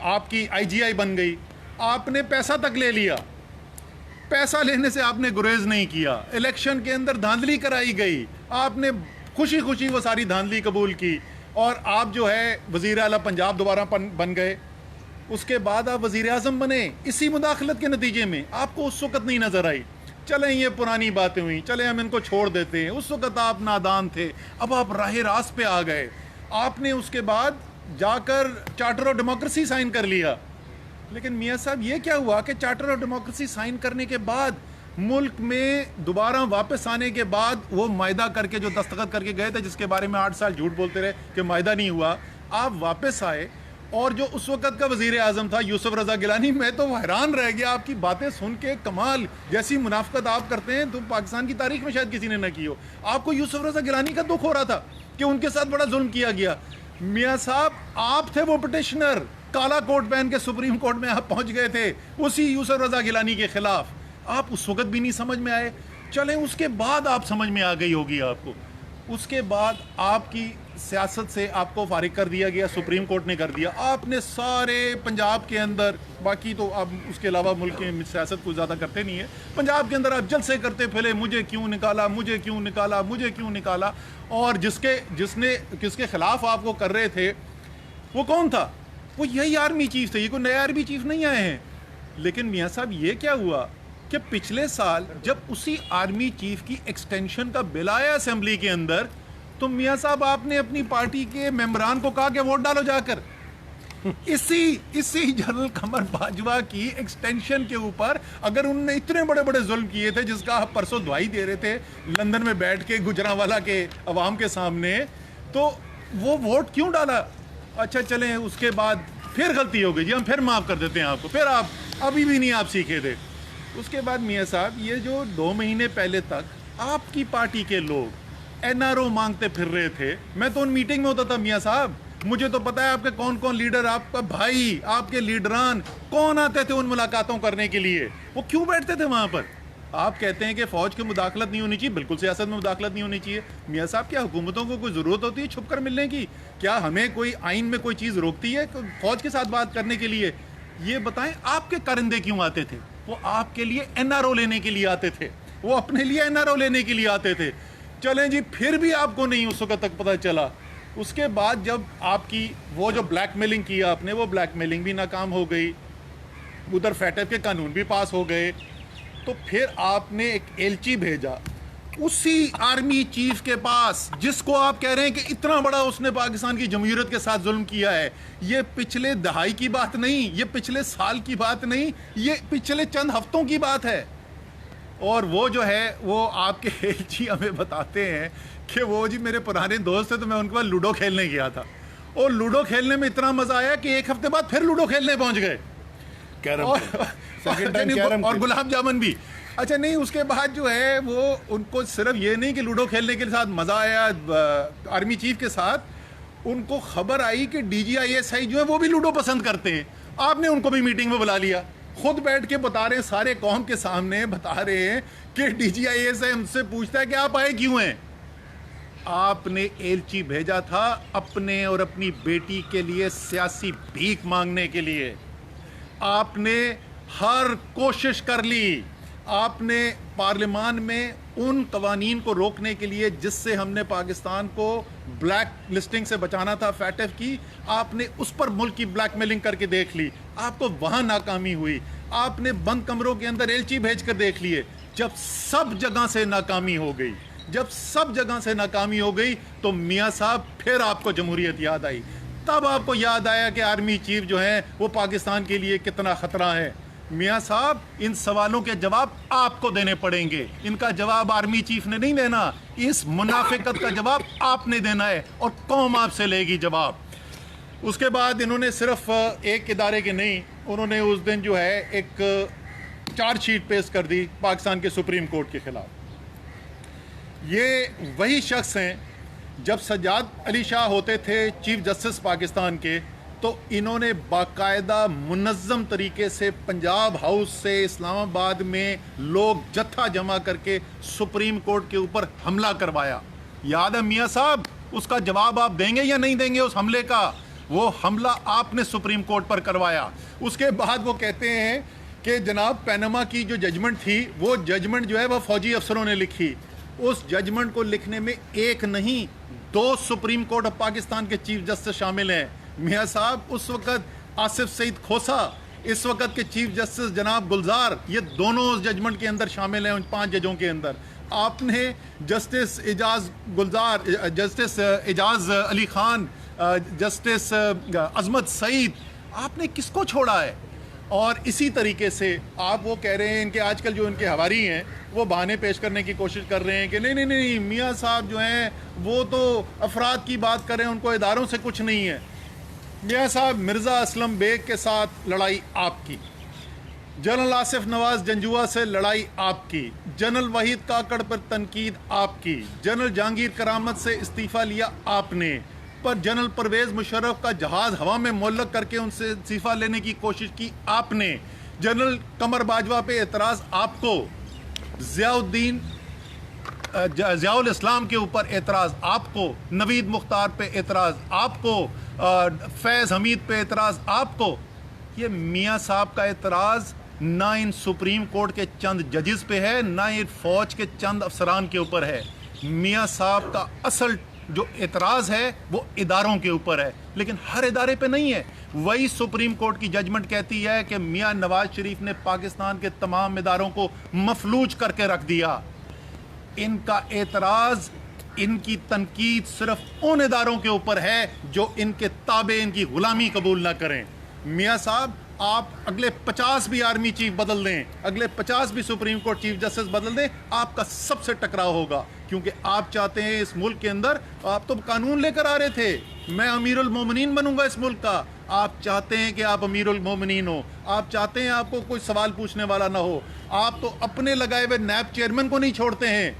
آپ کی IGI بن گئی, آپ نے پیسہ تک لے لیا, پیسہ لینے سے آپ نے گریز نہیں کیا, الیکشن کے اندر دھاندلی کرائی گئی, آپ نے خوشی خوشی وہ ساری دھاندلی قبول کی, اور آپ جو ہے وزیر اعلیٰ پنجاب دوبارہ بن گئے. اس کے بعد آپ وزیر اعظم بنے, اسی مداخلت کے نتیجے میں. آپ کو اس وقت نہیں نظر آئی, چلیں یہ پرانی باتیں ہوئیں, چلیں ہم ان کو چھوڑ دیتے ہیں, اس وقت آپ نادان تھے, اب آپ راہ راست پہ آ گئے. آپ نے اس کے بعد جا کر چارٹر آف ڈیموکریسی سائن کر لیا. لیکن میاں صاحب یہ کیا ہوا کہ چارٹر آف ڈیموکریسی سائن کرنے کے بعد ملک میں دوبارہ واپس آنے کے بعد وہ معاہدہ کر کے جو دستخط کر کے گئے تھے, جس کے بارے میں 8 سال جھوٹ بولتے رہے کہ معاہدہ نہیں ہوا, آپ واپس آئے, اور جو اس وقت کا وزیر اعظم تھا یوسف رضا گیلانی, میں تو حیران رہ گیا آپ کی باتیں سن کے. کمال جیسی منافقت آپ کرتے ہیں تو پاکستان کی تاریخ میں شاید کسی نے نہ کی ہو. آپ کو یوسف رضا گیلانی کا دکھ ہو رہا تھا کہ ان کے ساتھ بڑا ظلم کیا گیا. میاں صاحب آپ تھے وہ پٹیشنر, کالا کوٹ پہن کے سپریم کورٹ میں آپ پہنچ گئے تھے اسی یوسف رضا گیلانی کے خلاف. آپ اس وقت بھی نہیں سمجھ میں آئے, چلیں اس کے بعد آپ سمجھ میں آ گئی ہوگی آپ کو. اس کے بعد آپ کی سیاست سے آپ کو فارغ کر دیا گیا, سپریم کورٹ نے کر دیا. آپ نے سارے پنجاب کے اندر, باقی تو آپ اس کے علاوہ ملک کی سیاست کو زیادہ کرتے نہیں ہیں, پنجاب کے اندر آپ جلسے کرتے پھیلے, مجھے کیوں نکالا, مجھے کیوں نکالا, مجھے کیوں نکالا. اور جس کے خلاف آپ کو کر رہے تھے وہ کون تھا؟ وہ یہی آرمی چیف تھے. یہ کوئی نئے آرمی چیف نہیں آئے ہیں. لیکن میاں صاحب یہ کیا ہوا کہ پچھلے سال جب اسی آرمی چیف کی ایکسٹینشن کا بل آیا اسمبلی کے اندر, تو میاں صاحب آپ نے اپنی پارٹی کے ممبران کو کہا کہ ووٹ ڈالو جا کر. اسی جنرل قمر باجوہ کی ایکسٹینشن کے اوپر, اگر انہوں نے اتنے بڑے بڑے ظلم کیے تھے جس کا آپ پرسوں دعائی دے رہے تھے لندن میں بیٹھ کے گجرانوالہ کے عوام کے سامنے, تو وہ ووٹ کیوں ڈالا؟ اچھا چلیں اس کے بعد پھر غلطی ہو گئی جی, ہم پھر معاف کر دیتے ہیں آپ کو, پھر آپ ابھی بھی نہیں آپ سیکھے تھے. اس کے بعد میاں صاحب یہ جو 2 مہینے پہلے تک آپ کی پارٹی کے لوگ NRO مانگتے پھر رہے تھے, میں تو ان میٹنگ میں ہوتا تھا میاں صاحب, مجھے تو پتا ہے آپ کے کون کون لیڈر, آپ کا بھائی, آپ کے لیڈران کون آتے تھے ان ملاقاتوں کرنے کے لیے, وہ کیوں بیٹھتے تھے وہاں پر. آپ کہتے ہیں کہ فوج کی مداخلت نہیں ہونی چاہیے, بالکل سیاست میں مداخلت نہیں ہونی چاہیے. میاں صاحب کیا حکومتوں کو کوئی ضرورت ہوتی ہے چھپ کر ملنے کی؟ کیا ہمیں کوئی آئین میں کوئی چیز روکتی ہے فوج کے ساتھ بات کرنے کے لیے؟ یہ بتائیں آپ کے کرندے کیوں آتے تھے؟ وہ آپ کے لیے NRO لینے کے لیے آتے تھے, وہ اپنے لیے NRO لینے کے لیے آتے تھے. چلیں جی پھر بھی آپ کو نہیں اس وقت تک پتہ چلا. اس کے بعد جب آپ کی وہ جو بلیک میلنگ کیا آپ نے, وہ بلیک میلنگ بھی ناکام ہو گئی, ادھر فیٹف کے قانون بھی پاس ہو گئے, تو پھر آپ نے ایک ایلچی بھیجا اسی آرمی چیف کے پاس جس کو آپ کہہ رہے ہیں کہ اتنا بڑا اس نے پاکستان کی جمہوریت کے ساتھ ظلم کیا ہے. یہ پچھلے دہائی کی بات نہیں, یہ پچھلے سال کی بات نہیں, یہ پچھلے چند ہفتوں کی بات ہے. اور وہ جو ہے وہ آپ کے ایلچی ہمیں بتاتے ہیں کہ وہ جی میرے پرانے دوست تھے, تو میں ان کے پاس لوڈو کھیلنے گیا تھا, اور لوڈو کھیلنے میں اتنا مزہ آیا کہ 1 ہفتے بعد پھر لوڈو کھیلنے پہنچ گئے, اور گلاب جامن بھی. اچھا نہیں, اس کے بعد جو ہے وہ ان کو صرف یہ نہیں کہ لوڈو کھیلنے کے ساتھ مزہ آیا آرمی چیف کے ساتھ, ان کو خبر آئی کہ DGISI جو ہے وہ بھی لوڈو پسند کرتے ہیں. آپ نے ان کو بھی میٹنگ میں بلا لیا, خود بیٹھ کے بتا رہے ہیں, سارے قوم کے سامنے بتا رہے ہیں کہ DGISI ہم سے پوچھتا ہے کہ آپ آئے کیوں ہیں. آپ نے ایلچی بھیجا تھا اپنے اور اپنی بیٹی کے لیے سیاسی بھیک مانگنے کے لیے. آپ نے ہر کوشش کر لی, آپ نے پارلیمان میں ان قوانین کو روکنے کے لیے جس سے ہم نے پاکستان کو بلیک لسٹنگ سے بچانا تھا فیٹف کی, آپ نے اس پر ملک کی بلیک میلنگ کر کے دیکھ لی, آپ کو وہاں ناکامی ہوئی. آپ نے بند کمروں کے اندر ایلچی بھیج کر دیکھ لیے. جب سب جگہ سے ناکامی ہو گئی, تو میاں صاحب پھر آپ کو جمہوریت یاد آئی. تب آپ کو یاد آیا کہ آرمی چیف جو ہیں وہ پاکستان کے لیے کتنا خطرہ ہے. میاں صاحب ان سوالوں کے جواب آپ کو دینے پڑیں گے, ان کا جواب آرمی چیف نے نہیں دینا, اس منافقت کا جواب آپ نے دینا ہے, اور قوم آپ سے لے گی جواب. اس کے بعد انہوں نے صرف ایک ادارے کے نہیں, انہوں نے اس دن جو ہے ایک چارج شیٹ پیش کر دی پاکستان کے سپریم کورٹ کے خلاف. یہ وہی شخص ہیں جب سجاد علی شاہ ہوتے تھے چیف جسٹس پاکستان کے, تو انہوں نے باقاعدہ منظم طریقے سے پنجاب ہاؤس سے اسلام آباد میں لوگ جتھا جمع کر کے سپریم کورٹ کے اوپر حملہ کروایا. یاد ہے میاں صاحب, اس کا جواب آپ دیں گے یا نہیں دیں گے اس حملے کا؟ وہ حملہ آپ نے سپریم کورٹ پر کروایا. اس کے بعد وہ کہتے ہیں کہ جناب پینما کی جو ججمنٹ تھی وہ ججمنٹ جو ہے وہ فوجی افسروں نے لکھی. اس ججمنٹ کو لکھنے میں ایک نہیں 2 سپریم کورٹ آف پاکستان کے چیف جسٹس شامل ہیں. میاں صاحب اس وقت آصف سعید کھوسا، اس وقت کے چیف جسٹس جناب گلزار، یہ دونوں اس ججمنٹ کے اندر شامل ہیں. ان 5 ججوں کے اندر آپ نے جسٹس اعجاز گلزار، جسٹس اعجاز علی خان، جسٹس عظمت سعید، آپ نے کس کو چھوڑا ہے؟ اور اسی طریقے سے آپ وہ کہہ رہے ہیں ان کے آج کل جو ان کے حواری ہیں وہ بہانے پیش کرنے کی کوشش کر رہے ہیں کہ نہیں میاں صاحب جو ہیں وہ تو افراد کی بات کر رہے ہیں، ان کو اداروں سے کچھ نہیں ہے. میاں صاحب مرزا اسلم بیگ کے ساتھ لڑائی آپ کی، جنرل آصف نواز جنجوعہ سے لڑائی آپ کی، جنرل وحید کاکڑ پر تنقید آپ کی، جنرل جہانگیر کرامت سے استعفیٰ لیا آپ نے، پر جنرل پرویز مشرف کا جہاز ہوا میں معلق کر کے ان سے استعفیٰ لینے کی کوشش کی آپ نے، جنرل قمر باجوہ پہ اعتراض آپ کو، ضیاء الاسلام کے اوپر اعتراض آپ کو، نوید مختار پہ اعتراض آپ کو، فیض حمید پہ اعتراض آپ کو. یہ میاں صاحب کا اعتراض نہ ان سپریم کورٹ کے چند ججز پہ ہے، نہ یہ فوج کے چند افسران کے اوپر ہے. میاں صاحب کا اصل جو اعتراض ہے وہ اداروں کے اوپر ہے، لیکن ہر ادارے پہ نہیں ہے. وہی سپریم کورٹ کی ججمنٹ کہتی ہے کہ میاں نواز شریف نے پاکستان کے تمام اداروں کو مفلوج کر کے رکھ دیا. ان کا اعتراض، ان کی تنقید صرف ان اداروں کے اوپر ہے جو ان کے تابع ان کی غلامی قبول نہ کریں. میاں صاحب آپ اگلے 50 بھی آرمی چیف بدل دیں، اگلے 50 بھی سپریم کورٹ چیف جسٹس بدل دیں، آپ کا سب سے ٹکراؤ ہوگا. کیونکہ آپ چاہتے ہیں اس ملک کے اندر، آپ تو قانون لے کر آ رہے تھے، میں امیر المومنین بنوں گا اس ملک کا. آپ چاہتے ہیں کہ آپ امیر المومنین ہو، آپ چاہتے ہیں آپ کو کوئی سوال پوچھنے والا نہ ہو. آپ تو اپنے لگائے ہوئے نیب چیئرمین کو نہیں چھوڑتے ہیں.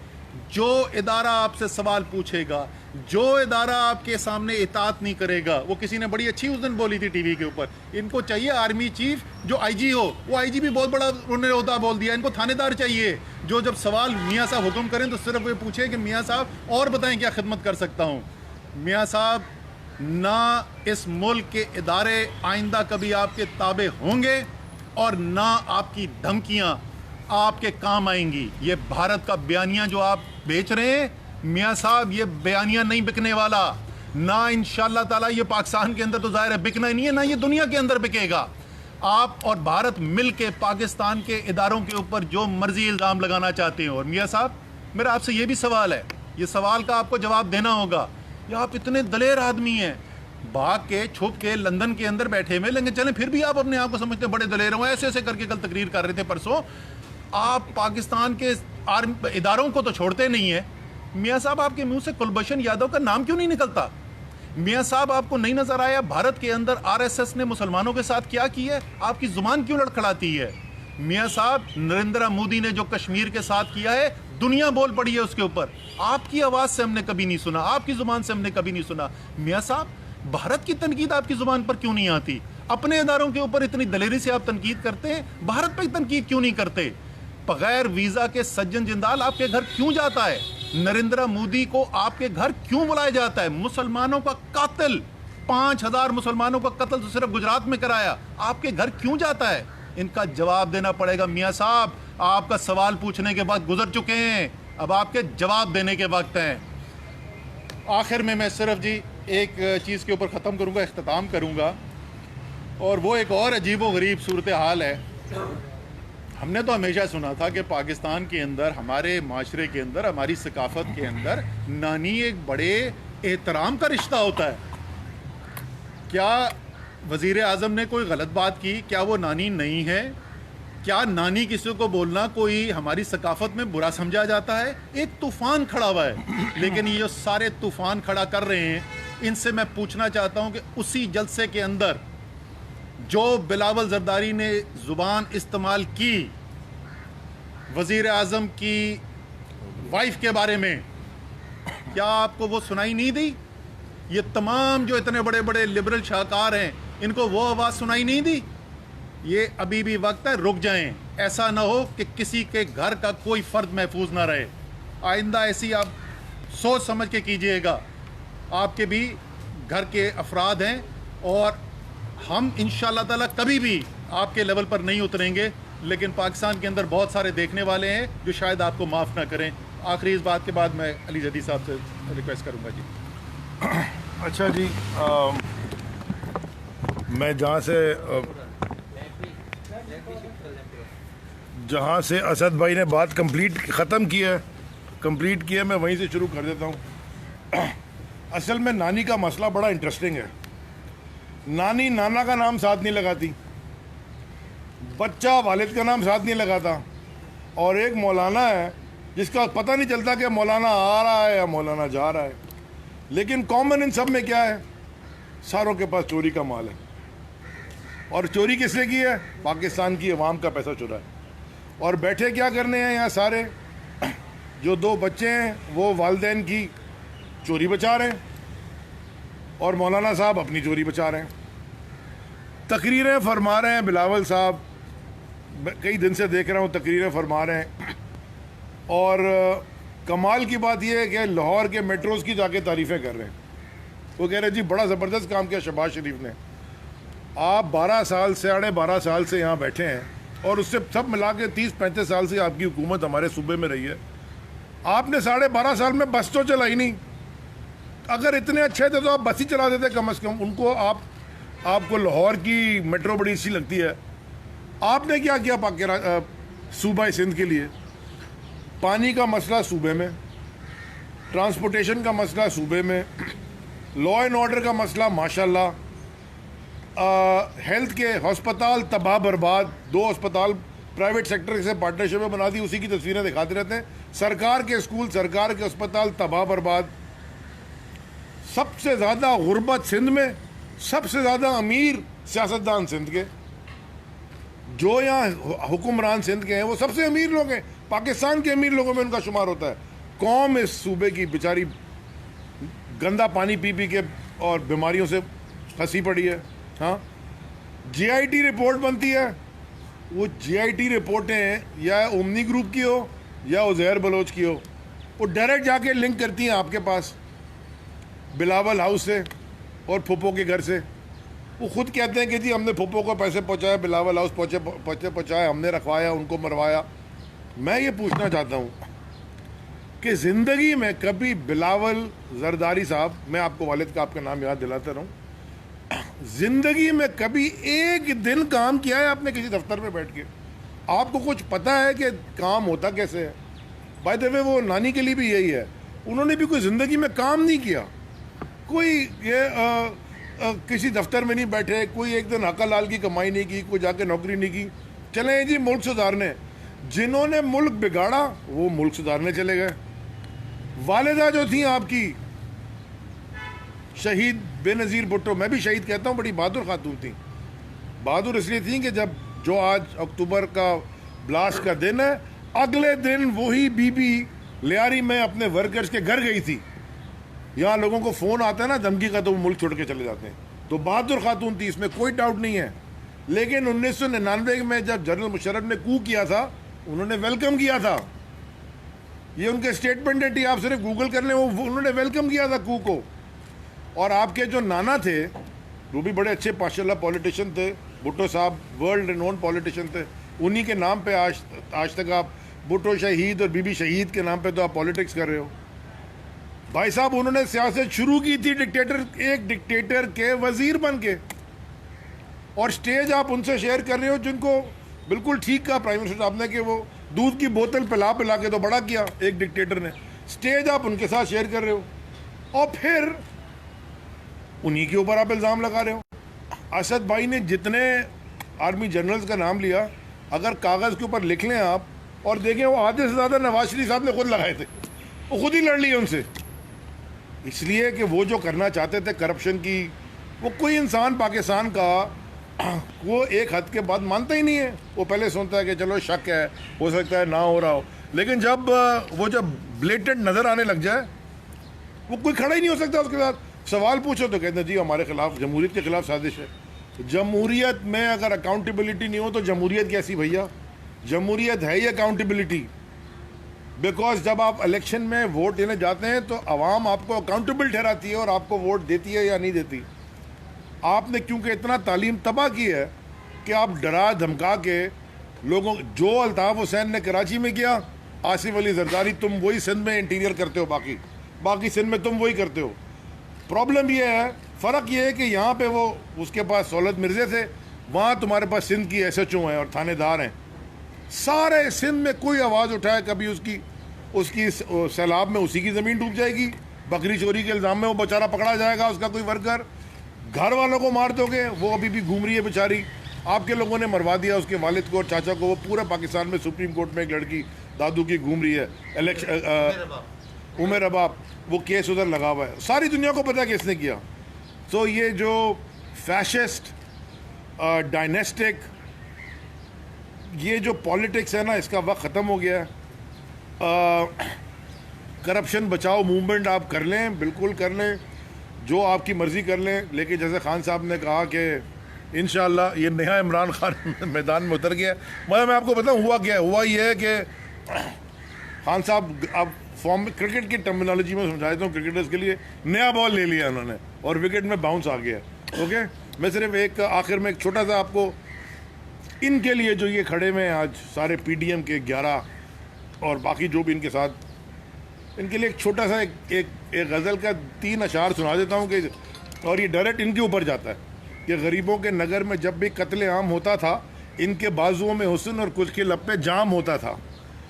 جو ادارہ آپ سے سوال پوچھے گا، جو ادارہ آپ کے سامنے اطاعت نہیں کرے گا، وہ کسی نے بڑی اچھی اس دن بولی تھی ٹی وی کے اوپر، ان کو چاہیے آرمی چیف جو آئی جی ہو، وہ آئی جی بھی بہت بڑا انہوں نے عہدہ بول دیا، ان کو تھانے دار چاہیے جو جب سوال میاں صاحب حکم کریں تو صرف وہ پوچھے کہ میاں صاحب اور بتائیں کیا خدمت کر سکتا ہوں. میاں صاحب نہ اس ملک کے ادارے آئندہ کبھی آپ کے تابع ہوں گے اور نہ آپ کی دھمکیاں آپ کے کام آئیں گی. یہ بھارت کا بیانیہ جو آپ بیچ رہے ہیں میاں صاحب، یہ بیانیہ نہیں بکنے والا، نہ انشاءاللہ تعالیٰ یہ پاکستان کے اندر تو ظاہر ہے بکنا ہی نہیں ہے، نہ یہ دنیا کے اندر بکے گا. آپ اور بھارت مل کے پاکستان کے اداروں کے اوپر جو مرضی الزام لگانا چاہتے ہیں. اور میاں صاحب میرا آپ سے یہ بھی سوال ہے، یہ سوال کا آپ کو جواب دینا ہوگا. یہ آپ اتنے دلیر آدمی ہیں، بھاگ کے چھپ کے لندن کے اندر بیٹھے ہوئے، لیکن چلیں پھر بھی آپ اپنے آپ کو سمجھتے بڑے دلیر ہوں. ایسے ایسے کر کے کل تقریر کر رہے تھے پرسوں. آپ پاکستان کے اداروں کو تو چھوڑتے نہیں ہیں. میاں صاحب آپ کے منہ سے کلبھشن یادو کا نام کیوں نہیں نکلتا؟ میاں صاحب آپ کو نہیں نظر آیا بھارت کے اندر آر ایس ایس نے مسلمانوں کے ساتھ کیا ہے؟ آپ کی زبان کیوں لڑکھڑاتی ہے؟ میاں صاحب نریندر مودی نے جو کشمیر کے ساتھ کیا ہے دنیا بول پڑی ہے اس کے اوپر. آپ کی آواز سے ہم نے کبھی نہیں سنا، آپ کی زبان سے ہم نے کبھی نہیں سنا. میاں صاحب بھارت کی تنقید آپ کی زبان پر کیوں نہیں آتی؟ اپنے اداروں کے اوپر اتنی دلیری سے آپ تنقید کرتے ہیں، بھارت پہ تنقید کیوں نہیں کرتے؟ بغیر ویزا کے سجن جندال آپ کے گھر کیوں جاتا ہے؟ نریندر مودی کو آپ کے گھر کیوں بلایا جاتا ہے؟ مسلمانوں کا قاتل، 5000 مسلمانوں کا قتل تو صرف گجرات میں کرایا، آپ کے گھر کیوں جاتا ہے؟ ان کا جواب دینا پڑے گا. میاں صاحب آپ کا سوال پوچھنے کے بعد گزر چکے ہیں، اب آپ کے جواب دینے کے وقت ہیں. آخر میں صرف ایک چیز کے اوپر ختم کروں گا، اختتام کروں گا، اور وہ ایک اور عجیب و غریب صورتحال ہے. ہم نے تو ہمیشہ سنا تھا کہ پاکستان کے اندر، ہمارے معاشرے کے اندر، ہماری ثقافت کے اندر نانی ایک بڑے احترام کا رشتہ ہوتا ہے. کیا وزیر اعظم نے کوئی غلط بات کی؟ کیا وہ نانی نہیں ہے؟ کیا نانی کسی کو بولنا کوئی ہماری ثقافت میں برا سمجھا جاتا ہے؟ ایک طوفان کھڑا ہوا ہے، لیکن یہ جو سارے طوفان کھڑا کر رہے ہیں ان سے میں پوچھنا چاہتا ہوں کہ اسی جلسے کے اندر جو بلاول زرداری نے زبان استعمال کی وزیر اعظم کی وائف کے بارے میں، کیا آپ کو وہ سنائی نہیں دی؟ یہ تمام جو اتنے بڑے بڑے لبرل شاہکار ہیں ان کو وہ آواز سنائی نہیں دی؟ یہ ابھی بھی وقت ہے، رک جائیں. ایسا نہ ہو کہ کسی کے گھر کا کوئی فرد محفوظ نہ رہے. آئندہ ایسی آپ سوچ سمجھ کے کیجئے گا. آپ کے بھی گھر کے افراد ہیں اور ہم انشاءاللہ تعالیٰ کبھی بھی آپ کے لیول پر نہیں اتریں گے، لیکن پاکستان کے اندر بہت سارے دیکھنے والے ہیں جو شاید آپ کو معاف نہ کریں. آخری اس بات کے بعد میں علی جدید صاحب سے ریکویسٹ کروں گا. جی اچھا جی، میں جہاں سے اسد بھائی نے بات ختم کی ہے میں وہیں سے شروع کر دیتا ہوں. اصل میں نانی کا مسئلہ بڑا انٹرسٹنگ ہے. نانی نانا کا نام ساتھ نہیں لگاتی، بچہ والد کا نام ساتھ نہیں لگاتا، اور ایک مولانا ہے جس کا پتہ نہیں چلتا کہ مولانا آ رہا ہے یا مولانا جا رہا ہے. لیکن کامن ان سب میں کیا ہے؟ ساروں کے پاس چوری کا مال ہے. اور چوری کس نے کی ہے؟ پاکستان کی عوام کا پیسہ چورا ہے. اور بیٹھے کیا کرنے ہیں یہاں سارے؟ جو 2 بچے ہیں وہ والدین کی چوری بچا رہے ہیں، اور مولانا صاحب اپنی چوری بچا رہے ہیں. تقریریں فرما رہے ہیں بلاول صاحب، کئی دن سے دیکھ رہا ہوں تقریریں فرما رہے ہیں. اور کمال کی بات یہ ہے کہ لاہور کے میٹروز کی جا کے تعریفیں کر رہے ہیں. وہ کہہ رہے ہیں جی بڑا زبردست کام کیا شہباز شریف نے. آپ 12 سال 12.5 سال سے یہاں بیٹھے ہیں، اور اس سے سب ملا کے 30-35 سال سے آپ کی حکومت ہمارے صوبے میں رہی ہے. آپ نے 12.5 سال میں بس تو چلائی نہیں. اگر اتنے اچھے تھے تو آپ بس ہی چلا دیتے کم از کم. ان کو آپ کو لاہور کی میٹرو بڑی اچھی لگتی ہے. آپ نے کیا کیا صوبہ سندھ کے لیے؟ پانی کا مسئلہ صوبے میں، ٹرانسپورٹیشن کا مسئلہ صوبے میں، لا اینڈ آرڈر کا مسئلہ ماشاءاللہ، ہیلتھ کے ہسپتال تباہ برباد. 2 ہسپتال پرائیویٹ سیکٹر سے پارٹنرشپ میں بنا دی، اسی کی تصویریں دکھاتے رہتے ہیں. سرکار کے اسکول، سرکار کے ہسپتال تباہ برباد. سب سے زیادہ غربت سندھ میں، سب سے زیادہ امیر سیاستدان سندھ کے، جو یہاں حکمران سندھ کے ہیں وہ سب سے امیر لوگ ہیں. پاکستان کے امیر لوگوں میں ان کا شمار ہوتا ہے. قوم اس صوبے کی بیچاری گندا پانی پی پی کے اور بیماریوں سے پھنسی پڑی ہے. ہاں، جے آئی ٹی رپورٹ بنتی ہے، وہ جے آئی ٹی رپورٹیں یا اومنی گروپ کی ہو یا عزیر بلوچ کی ہو، وہ ڈائریکٹ جا کے لنک کرتی ہیں آپ کے پاس بلاول ہاؤس سے اور پھپھو کے گھر سے. وہ خود کہتے ہیں کہ جی ہم نے پھپھو کو پیسے پہنچائے، بلاول ہاؤس پہنچائے، ہم نے رکھوایا، ان کو مروایا. میں یہ پوچھنا چاہتا ہوں کہ زندگی میں کبھی بلاول زرداری صاحب، میں آپ کو والد کا آپ کا نام یاد دلاتا رہوں، زندگی میں کبھی ایک دن کام کیا ہے آپ نے کسی دفتر میں بیٹھ کے؟ آپ کو کچھ پتا ہے کہ کام ہوتا کیسے ہے؟ بائی دا وے وہ نانی کے لیے بھی یہی ہے، انہوں نے بھی کوئی زندگی میں کام نہیں کیا. کوئی کسی دفتر میں نہیں بیٹھے، کوئی ایک دن حق لال کی کمائی نہیں کی، کوئی جا کے نوکری نہیں کی. چلیں جی ملک سدھارنے. جنہوں نے ملک بگاڑا وہ ملک سدھارنے چلے گئے. والدہ جو تھیں آپ کی شہید بے نظیر بھٹو، میں بھی شہید کہتا ہوں، بڑی بہادر خاتون تھیں. بہادر اس لیے تھیں کہ جو آج اکتوبر کا بلاسٹ کا دن ہے، اگلے دن وہی بی بی لیاری میں اپنے ورکرز کے گھر گئی تھی. یہاں لوگوں کو فون آتا ہے نا دھمکی کا تو وہ ملک چھوڑ کے چلے جاتے ہیں. تو بہادر خاتون تھی، اس میں کوئی ڈاؤٹ نہیں ہے. لیکن 1999 میں جب جنرل مشرف نے کو کیا تھا، انہوں نے ویلکم کیا تھا. یہ ان کے اسٹیٹمنٹ ہے، آپ صرف گوگل کر لیں، انہوں نے ویلکم کیا تھا کو. اور آپ کے جو نانا تھے وہ بھی بڑے اچھے ماشاءاللہ پولیٹیشین تھے، بھٹو صاحب ورلڈ رینون پولیٹیشین تھے. انہی کے نام پہ آج تک آپ بھٹو شہید اور بی بی شہید کے نام پہ تو آپ پالیٹکس کر رہے ہو. بھائی صاحب انہوں نے سیاست شروع کی تھی ایک ڈکٹیٹر کے وزیر بن کے، اور سٹیج آپ ان سے شیئر کر رہے ہو جن کو بالکل ٹھیک کہا پرائم منسٹر صاحب نے کہ وہ دودھ کی بوتل پلا کے تو بڑا کیا ایک ڈکٹیٹر نے. سٹیج آپ ان کے ساتھ شیئر کر رہے ہو اور پھر انہی کے اوپر آپ الزام لگا رہے ہو. اسد بھائی نے جتنے آرمی جنرلز کا نام لیا، اگر کاغذ کے اوپر لکھ لیں آپ اور دیکھیں، وہ آدھے سے زیادہ نواز شریف صاحب نے خود لگائے تھے، وہ خود ہی لڑ لیے ان سے. اس لیے کہ وہ جو کرنا چاہتے تھے کرپشن کی، وہ کوئی انسان پاکستان کا وہ ایک حد کے بعد مانتا ہی نہیں ہے. وہ پہلے سنتا ہے کہ چلو شک ہے، ہو سکتا ہے نہ ہو رہا ہو، لیکن جب بلیٹنٹ نظر آنے لگ جائے وہ کوئی کھڑا ہی نہیں ہو سکتا اس کے ساتھ. سوال پوچھو تو کہتے ہیں جی ہمارے خلاف، جمہوریت کے خلاف سازش ہے. جمہوریت میں اگر اکاؤنٹیبلٹی نہیں ہو تو جمہوریت کیسی بھیا؟ جمہوریت ہے ہی اکاؤنٹیبلٹی. بیکاز جب آپ الیکشن میں ووٹ دینے جاتے ہیں تو عوام آپ کو اکاؤنٹیبل ٹھہراتی ہے اور آپ کو ووٹ دیتی ہے یا نہیں دیتی. آپ نے کیونکہ اتنا تعلیم تباہ کی ہے کہ آپ ڈرا دھمکا کے لوگوں جو الطاف حسین نے کراچی میں کیا، آصف علی زرداری تم وہی سندھ میں انٹیریئر کرتے ہو، باقی سندھ میں تم وہی کرتے ہو. پرابلم یہ ہے، فرق یہ ہے کہ یہاں پہ وہ اس کے پاس سہولت مرزے تھے، وہاں تمہارے پاس سندھ کی ایس ایچ او ہیں اور تھانے دار ہیں. سارے سندھ میں کوئی آواز اٹھائے کبھی اس کی سیلاب میں اسی کی زمین ڈوب جائے گی، بکری چوری کے الزام میں وہ بیچارہ پکڑا جائے گا، اس کا کوئی ورکر. گھر والوں کو مار دو گے، وہ ابھی بھی گھوم رہی ہے بیچاری. آپ کے لوگوں نے مروا دیا اس کے والد کو اور چاچا کو. وہ پورے پاکستان میں سپریم کورٹ میں ایک لڑکی دادو کی گھوم رہی ہے، عمر رباب، وہ کیس ادھر لگا ہوا ہے. ساری دنیا کو پتا کہ اس نے کیا. تو یہ جو فیشسٹ ڈائنیسٹک یہ جو پالیٹکس ہے نا، اس کا وقت ختم ہو گیا ہے. کرپشن بچاؤ موومنٹ آپ کر لیں، بالکل کر لیں، جو آپ کی مرضی کر لیں، لیکن جیسے خان صاحب نے کہا کہ انشاءاللہ یہ نیا عمران خان میدان میں اتر گیا. میں آپ کو بتاؤں ہوا کیا ہے. ہوا یہ ہے کہ خان صاحب اب فارم کرکٹ کی ٹرمینالوجی میں سمجھا دیتا ہوں کرکٹرز کے لیے، نیا بال لے لیا انہوں نے اور وکٹ میں باؤنس آ گیا. اوکے، میں صرف ایک آخر میں ایک چھوٹا سا آپ کو ان کے لیے جو یہ کھڑے ہوئے ہیں آج سارے پی ڈی ایم کے 11 اور باقی جو بھی ان کے ساتھ، ان کے لیے ایک چھوٹا سا ایک غزل کا 3 اشعار سنا دیتا ہوں کہ، اور یہ ڈائریکٹ ان کے اوپر جاتا ہے کہ غریبوں کے نگر میں جب بھی قتل عام ہوتا تھا، ان کے بازوؤں میں حسن اور کچھ کے لب پہ جام ہوتا تھا.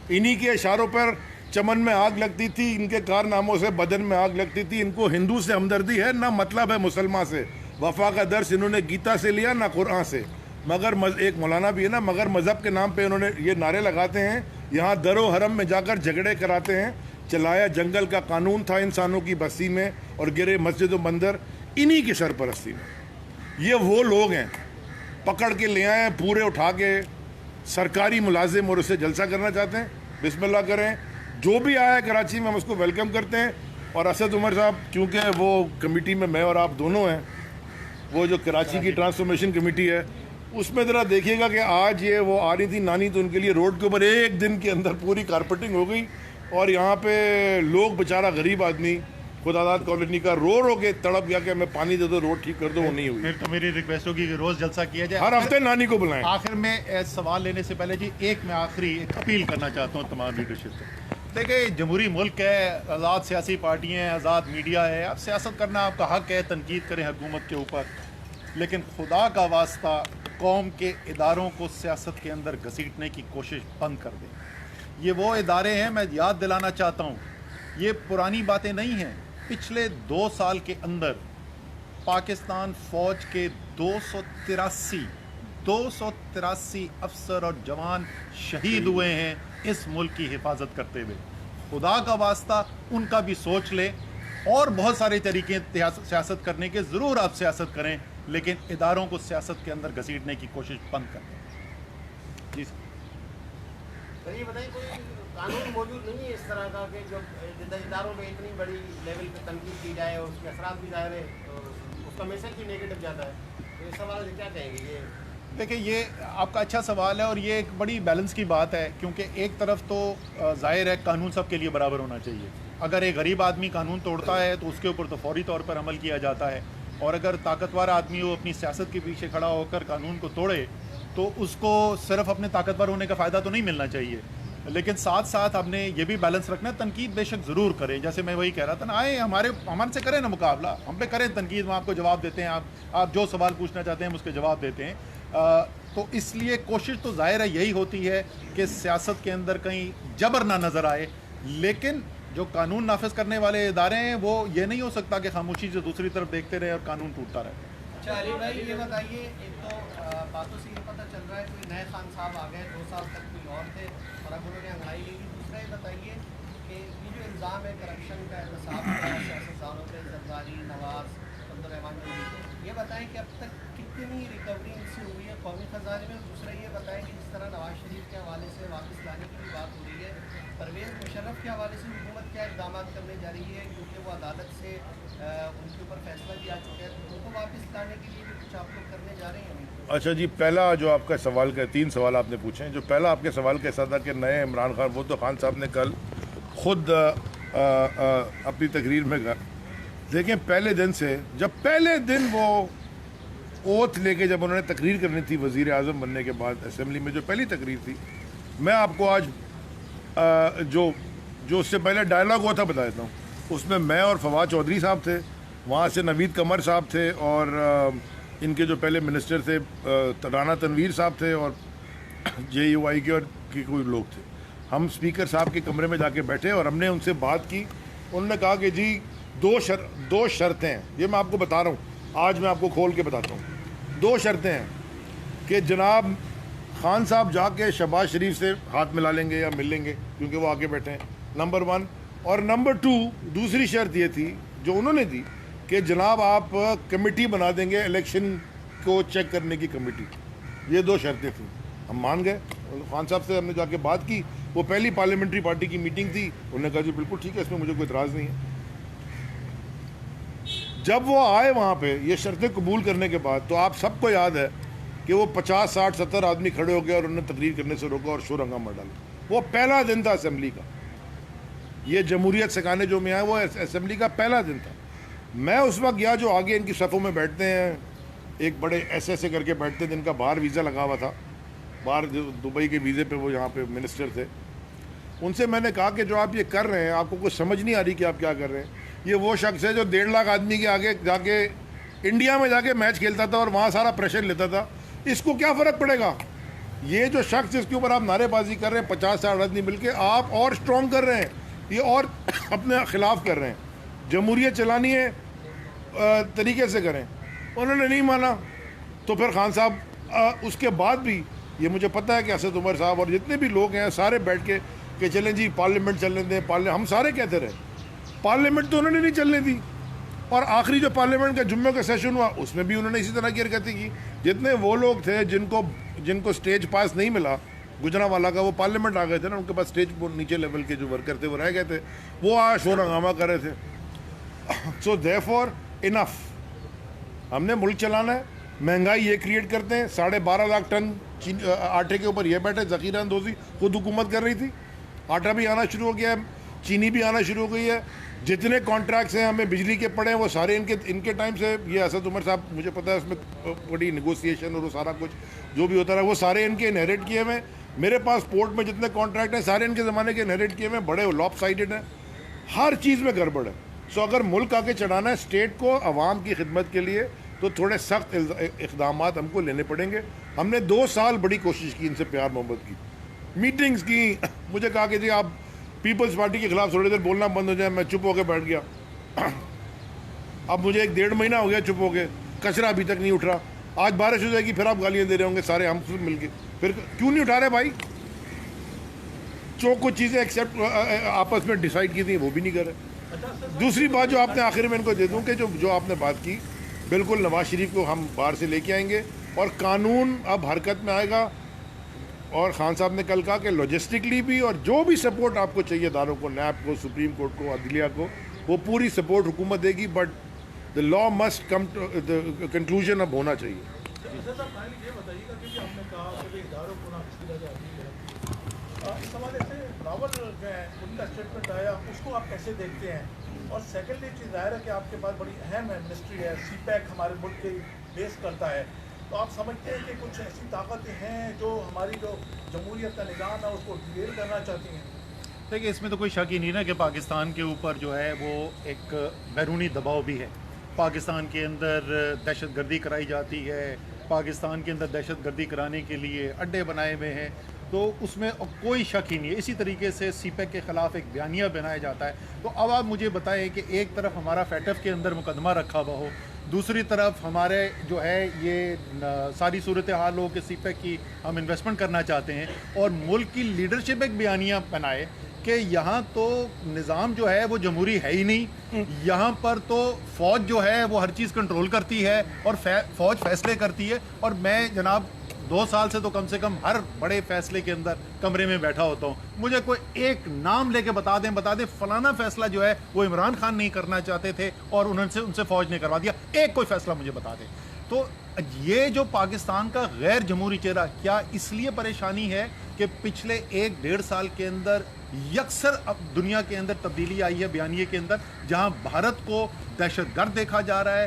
انہی کے اشاروں پر چمن میں آگ لگتی تھی، ان کے کارناموں سے بدن میں آگ لگتی تھی. ان کو ہندو سے ہمدردی ہے نہ مطلب ہے مسلمان سے، وفا کا درس انہوں نے گیتا سے لیا نہ قرآن سے. مگر ایک مولانا بھی ہے نا، مگر مذہب کے نام پہ انہوں نے یہ نعرے لگاتے ہیں، یہاں در و حرم میں جا کر جھگڑے کراتے ہیں. چلایا جنگل کا قانون تھا انسانوں کی بستی میں، اور گرے مسجد و مندر انہی کی سرپرستی میں. یہ وہ لوگ ہیں، پکڑ کے لے آئے ہیں پورے اٹھا کے، سرکاری ملازم، اور اسے جلسہ کرنا چاہتے ہیں. بسم اللہ کریں. جو بھی آیا ہے کراچی میں ہم اس کو ویلکم کرتے ہیں. اور اسد عمر صاحب کیونکہ وہ کمیٹی میں میں اور آپ دونوں ہیں، وہ جو کراچی کی ٹرانسفارمیشن کمیٹی ہے، اس میں ذرا دیکھیے گا کہ آج یہ وہ آ رہی تھی نانی، تو ان کے لیے روڈ کے اوپر ایک دن کے اندر پوری کارپیٹنگ ہو گئی. اور یہاں پہ لوگ بیچارہ غریب آدمی خداداد کالونی کا رو کے تڑپ گیا کہ ہمیں پانی دے دو، روڈ ٹھیک کر دو. وہ نہیں ہوئی. پھر تو میری ریکویسٹ ہوگی کہ روز جلسہ کیا جائے، ہر ہفتے نانی کو بلائیں. آخر میں سوال لینے سے پہلے جی میں آخری ایک اپیل کرنا چاہتا ہوں تمام لیڈرشپ سے. دیکھیں، جمہوری ملک ہے، آزاد سیاسی پارٹیاں ہیں، آزاد میڈیا ہے. اب سیاست کرنا آپ کا حق ہے، تنقید کریں حکومت کے اوپر، لیکن خدا کا واسطہ قوم کے اداروں کو سیاست کے اندر گھسیٹنے کی کوشش بند کر دیں. یہ وہ ادارے ہیں، میں یاد دلانا چاہتا ہوں، یہ پرانی باتیں نہیں ہیں. پچھلے 2 سال کے اندر پاکستان فوج کے 283 افسر اور جوان شہید ہوئے ہیں اس ملک کی حفاظت کرتے ہوئے. خدا کا واسطہ ان کا بھی سوچ لیں. اور بہت سارے طریقے سیاست کرنے کے، ضرور آپ سیاست کریں، لیکن اداروں کو سیاست کے اندر گھسیٹنے کی کوشش بند کریں. جی سر، یہ بتائیں کوئی قانون موجود نہیں ہے اس طرح کا کہ جو اداروں میں اتنی بڑی لیول پہ تنقید کی جائے اور اس کے اثرات بھی ظاہر ہے، اس کا میسج بھی نیگیٹو جاتا ہے. تو اس سوال سے کیا کہیں گے؟ یہ دیکھیں، یہ آپ کا اچھا سوال ہے اور یہ ایک بڑی بیلنس کی بات ہے، کیونکہ ایک طرف تو ظاہر ہے قانون سب کے لیے برابر ہونا چاہیے. اگر ایک غریب آدمی قانون توڑتا ہے تو اس کے اوپر تو فوری طور پر عمل کیا جاتا ہے، اور اگر طاقتور آدمی وہ اپنی سیاست کے پیچھے کھڑا ہو کر قانون کو توڑے تو اس کو صرف اپنے طاقتور ہونے کا فائدہ تو نہیں ملنا چاہیے. لیکن ساتھ ساتھ آپ نے یہ بھی بیلنس رکھنا ہے، تنقید بے شک ضرور کریں. جیسے میں وہی کہہ رہا تھا نا، آئیں ہمارے سے کریں نا مقابلہ، ہم پہ کریں تنقید، ہم آپ کو جواب دیتے ہیں. آپ جو سوال پوچھنا چاہتے ہیں ہم اس کے جواب دیتے ہیں. تو اس لیے کوشش تو ظاہر ہے یہی ہوتی ہے کہ سیاست کے اندر کہیں جبر نہ نظر آئے. لیکن جو قانون نافذ کرنے والے ادارے ہیں وہ یہ نہیں ہو سکتا کہ خاموشی سے دوسری طرف دیکھتے رہے اور قانون ٹوٹتا رہے. اچھا علی بھائی، یہ بتائیے، ایک تو باتوں سے یہ پتہ چل رہا ہے کوئی نئے خان صاحب آ گئے، 2 سال تک کوئی اور تھے اور اب انہوں نے انگڑائی لے لی. دوسرا یہ بتائیے کہ یہ جو الزام ہے کرپشن کا، احتساب کا سیاستدانوں پہ، زرداری، نواز، عبدالرحمان جی، یہ بتائیں کہ اب تک کتنی ریکوری ان سے ہوئی ہے قومی خزانے میں. دوسرا یہ بتائیں کہ جس طرح نواز شریف کے حوالے سے واپس لانے کی بھی بات ہو رہی ہے، پرویز مشرف کے حوالے سے حکومت کیا اقدامات کرنے جا رہی ہے، کیونکہ وہ عدالت سے ان کے اوپر فیصلہ بھی آ چکا ہے، تو ان کو واپس لانے کے لیے بھی کچھ آپ لوگ کرنے جا رہے ہیں؟ اچھا جی، پہلا جو آپ کا سوال کا 3 سوال آپ نے پوچھے ہیں. جو پہلا آپ کے سوال کیسا تھا کہ نئے عمران خان، وہ تو خان صاحب نے کل خود اپنی تقریر میں کہا. دیکھیں، پہلے دن سے، جب پہلے دن وہ اوتھ لے کے جب انہوں نے تقریر کرنی تھی وزیر اعظم بننے کے بعد اسمبلی میں جو پہلی تقریر تھی، میں آپ کو آج جو اس سے پہلے ڈائلاگ ہوا تھا بتا دیتا ہوں. اس میں میں اور فواد چودھری صاحب تھے، وہاں سے نوید قمر صاحب تھے، اور ان کے جو پہلے منسٹر تھے رانا تنویر صاحب تھے، اور JUI کے اور کوئی لوگ تھے. ہم اسپیکر صاحب کے کمرے میں جا کے بیٹھے اور ہم نے ان سے بات کی. انہوں نے کہا کہ جی دو شرطیں ہیں، یہ میں آپ کو بتا رہا ہوں، آج میں آپ کو کھول کے بتاتا ہوں. 2 شرطیں ہیں کہ جناب خان صاحب جا کے شہباز شریف سے ہاتھ ملا لیں گے یا مل لیں گے، کیونکہ وہ آگے بیٹھے ہیں، نمبر 1. اور نمبر 2 دوسری شرط یہ تھی جو انہوں نے دی کہ جناب آپ کمیٹی بنا دیں گے الیکشن کو چیک کرنے کی کمیٹی. یہ 2 شرطیں تھیں. ہم مان گئے. خان صاحب سے ہم نے جا کے بات کی، وہ پہلی پارلیمنٹری پارٹی کی میٹنگ تھی، انہوں نے کہا جی بالکل ٹھیک ہے، اس میں مجھے کوئی اعتراض نہیں ہے. جب وہ آئے وہاں پہ یہ شرطیں قبول کرنے کے بعد، تو آپ سب کو یاد ہے کہ وہ 50 60 70 آدمی کھڑے ہو گئے اور انہوں نے تقریر کرنے سے روکا اور شور ہنگامہ ڈالا. وہ پہلا دن تھا اسمبلی کا، یہ جمہوریت سکھانے جو میں آئے وہ اسمبلی کا پہلا دن تھا. میں اس وقت گیا جو آگے ان کی صفوں میں بیٹھتے ہیں، ایک بڑے ایسے کر کے بیٹھتے ہیں جن کا باہر ویزا لگا ہوا تھا، باہر دبئی کے ویزے پہ وہ یہاں پہ منسٹر تھے. ان سے میں نے کہا کہ جو آپ یہ کر رہے ہیں آپ کو کچھ سمجھ نہیں آ رہی کہ آپ کیا کر رہے ہیں. یہ وہ شخص ہے جو 1.5 لاکھ آدمی کے آگے جا کے انڈیا میں جا کے میچ کھیلتا تھا اور وہاں سارا پریشر لیتا تھا. اس کو کیا فرق پڑے گا؟ یہ جو شخص جس کے اوپر آپ نعرے بازی کر رہے ہیں 50 60 آدمی مل کے، آپ اور اسٹرانگ کر رہے ہیں، یہ اور اپنے خلاف کر رہے ہیں. جمہوریت چلانی ہے طریقے سے کریں. انہوں نے نہیں مانا. تو پھر خان صاحب اس کے بعد بھی، یہ مجھے پتہ ہے کہ اسد عمر صاحب اور جتنے بھی لوگ ہیں سارے بیٹھ کے کہ چلیں جی پارلیمنٹ چلنے دیں، ہم سارے کہتے رہے. پارلیمنٹ تو انہوں نے نہیں چلنے دی، اور آخری جو پارلیمنٹ کا جمعہ کا سیشن ہوا اس میں بھی انہوں نے اسی طرح کی حرکتیں کی. جتنے وہ لوگ تھے جن کو سٹیج پاس نہیں ملا، گجرانوالا کا، وہ پارلیمنٹ آ گئے تھے نا، ان کے پاس سٹیج نیچے لیول کے جو ورکر تھے وہ رہ گئے تھے، وہ شور ہنگامہ کر رہے تھے. سو دیئرفور انف، ہم نے ملک چلانا ہے. مہنگائی یہ کریٹ کرتے ہیں، 12.5 لاکھ ٹن آٹے کے اوپر یہ بیٹھے، ذخیرہ اندوزی خود حکومت کر رہی تھی. آٹا بھی آنا شروع ہو گیا ہے، چینی بھی آنا شروع ہو گئی ہے. جتنے کانٹریکٹس ہیں ہمیں بجلی کے پڑے ہیں وہ سارے ان کے ٹائم سے. یہ اسد عمر صاحب مجھے پتہ ہے اس میں بڑی نیگوسیشن اور وہ سارا کچھ جو بھی ہوتا رہا، وہ سارے ان کے انہیریٹ کیے ہوئے. میرے پاس پورٹ میں جتنے کانٹریکٹ ہیں سارے ان کے زمانے کے انہیریٹ کیے ہوئے، بڑے لاپ سائڈڈ ہیں، ہر چیز میں گڑبڑ ہے. سو اگر ملک آگے چڑھانا ہے اسٹیٹ کو عوام کی خدمت کے لیے تو تھوڑے سخت اقدامات ہم کو لینے پڑیں گے. ہم نے 2 سال بڑی کوشش کی، ان سے پیار محبت کی، میٹنگز کی. مجھے کہا کہ جی آپ پیپلز پارٹی کے خلاف تھوڑی دیر بولنا بند ہو جائے. میں چپ ہو کے بیٹھ گیا. اب مجھے 1.5 مہینہ ہو گیا چپ ہو کے، کچرا ابھی تک نہیں اٹھ رہا. آج بارش ہو جائے گی پھر آپ گالیاں دے رہے ہوں گے سارے ہم سب مل کے. پھر کیوں نہیں اٹھا رہے بھائی؟ جو کچھ چیزیں ایکسیپٹ آپس میں ڈیسائیڈ کی تھیں وہ بھی نہیں کر رہے. دوسری بات جو آپ نے آخر میں ان کو دے دوں کہ جو آپ نے بات کی، بالکل نواز شریف کو ہم باہر سے لے کے آئیں گے اور قانون اب حرکت میں آئے گا. اور خان صاحب نے کل کہا کہ لاجسٹکلی بھی اور جو بھی سپورٹ آپ کو چاہیے اداروں کو، نیب کو، سپریم کورٹ کو، عدلیہ کو، وہ پوری سپورٹ حکومت دے گی. But the law must come to the conclusion اب ہونا چاہیے. یہ بتائیے گا کہ ہم نے کہا کہ اداروں کو نہ چھوڑا جاتی ہے، اس حوالے سے راول جو ہے ان کا اسٹیٹمنٹ آیا، اس کو آپ کیسے دیکھتے ہیں؟ اور سیکنڈلی چیز ظاہر ہے کہ آپ کے پاس بڑی اہم ہے منسٹری ہے، سی پیک ہمارے ملک کے بیس کرتا ہے، تو آپ سمجھتے ہیں کہ کچھ ایسی طاقتیں ہیں جو ہماری جو جمہوریت کا نظام ہے اس کو ڈیل کرنا چاہتی ہیں؟ دیکھیے اس میں تو کوئی شک ہی نہیں نا کہ پاکستان کے اوپر جو ہے وہ ایک بیرونی دباؤ بھی ہے. پاکستان کے اندر دہشت گردی کرائی جاتی ہے، پاکستان کے اندر دہشت گردی کرانے کے لیے اڈے بنائے ہوئے ہیں، تو اس میں کوئی شک ہی نہیں ہے. اسی طریقے سے سی پیک کے خلاف ایک بیانیہ بنایا جاتا ہے. تو اب آپ مجھے بتائیں کہ ایک طرف ہمارا فیٹف کے اندر مقدمہ رکھا ہوا ہو، دوسری طرف ہمارے جو ہے یہ ساری صورتحال ہو کہ سی پیک کی ہم انویسٹمنٹ کرنا چاہتے ہیں، اور ملک کی لیڈرشپ ایک بیانیہ بنائے کہ یہاں تو نظام جو ہے وہ جمہوری ہے ہی نہیں، یہاں پر تو فوج جو ہے وہ ہر چیز کنٹرول کرتی ہے اور فوج فیصلے کرتی ہے. اور میں جناب 2 سال سے تو کم سے کم ہر بڑے فیصلے کے اندر کمرے میں بیٹھا ہوتا ہوں. مجھے کوئی ایک نام لے کے بتا دیں فلانا فیصلہ جو ہے وہ عمران خان نہیں کرنا چاہتے تھے اور ان سے فوج نے کروا دیا، ایک کوئی فیصلہ مجھے بتا دیں. تو یہ جو پاکستان کا غیر جمہوری چہرہ، کیا اس لیے پریشانی ہے کہ پچھلے 1.5 سال کے اندر یکسر اب دنیا کے اندر تبدیلی آئی ہے بیانیے کے اندر، جہاں بھارت کو دہشت گرد دیکھا جا رہا ہے،